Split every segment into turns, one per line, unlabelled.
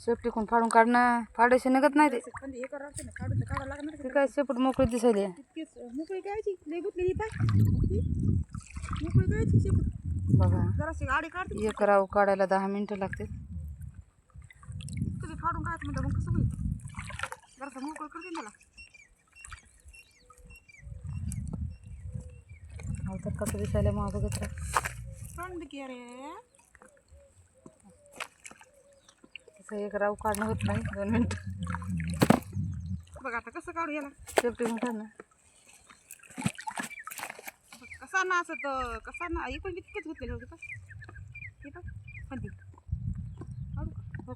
शेपटी कोण फाडून काढणार, फाडायचे निघत नाही ते.
खाली हे करावं ना, काढून तर काढावं लागणार
ते काय शेपूट मोकळी दिसायली.
तितकीच मोकळी करायची, लई गुतलेली पाय मोकळी करायची शेपूट.
बघा
जराशी गाडी काढते
एक राव काढायला 10 मिनिटं लागते.
कधी फाडून काढायचं म्हणजे मग कसं होईल. जरासं मोकळं करते त्याला.
अहो तर कसं दिसायला मग बघत राहा.
थंड की रे.
तसं एक राव काढणं होत नाही 2 मिनिटं.
बघ आता कसं काढू याला.
शेपटी कोण काढणार.
कसा ना असं तर कसा ना इकडून इतकेच गुतलेले होते का. हे बघ खाली काढू का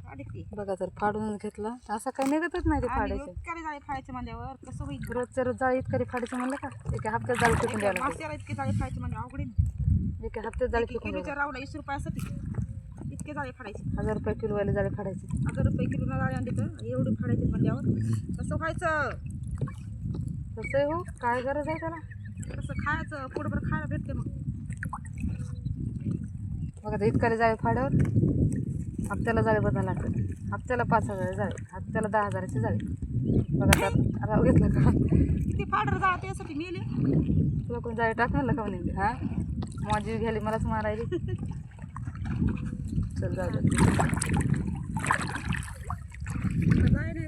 काढते ती.
बघा तर फाडून घेतला असं काही निघतच नाही ते फाडायचे.
इतके जाळी फाडायचे म्हणल्यावर कसं होईल.
रोजच्या रोज जाळी इतकरी फाडायचं म्हणलं का एका हप्त्यात जाळी फेकून द्यावं लागते.
मास्याला इतके जाळी फाडायचे म्हणजे अवघड आहे.
एका हप्त्यात जाळी फेकून
किलोच्या
द्यावं.
रावला 20 रुपयासाठी इतके जाळी फाडायचे.
1000 रुपये किलोवाले जाळी फाडायची.
1000 रुपये किलोला जाळी आणली तर एवढी फाडायची म्हणल्यावर कसं व्हायचं.
कसं आहे हो, काय गरज आहे त्याला.
कसं खायचं पोटभर खायला भेटते मग.
बघा तर इतकरी जाळी फाड्यावर हप्त्याला जाळी बदलायला लागते. हप्त्याला 5000 जाळी, हप्त्याला 10,000ची जाळी. बघा त्यात राव घेतलं का.
किती फाडर जाळा त्यासाठी मेले.
तुला कोण जाळी टाकणार का म्हणे. हां माझी घ्यायली मलाच मारायली. चल जाऊ दे.
जाय नाही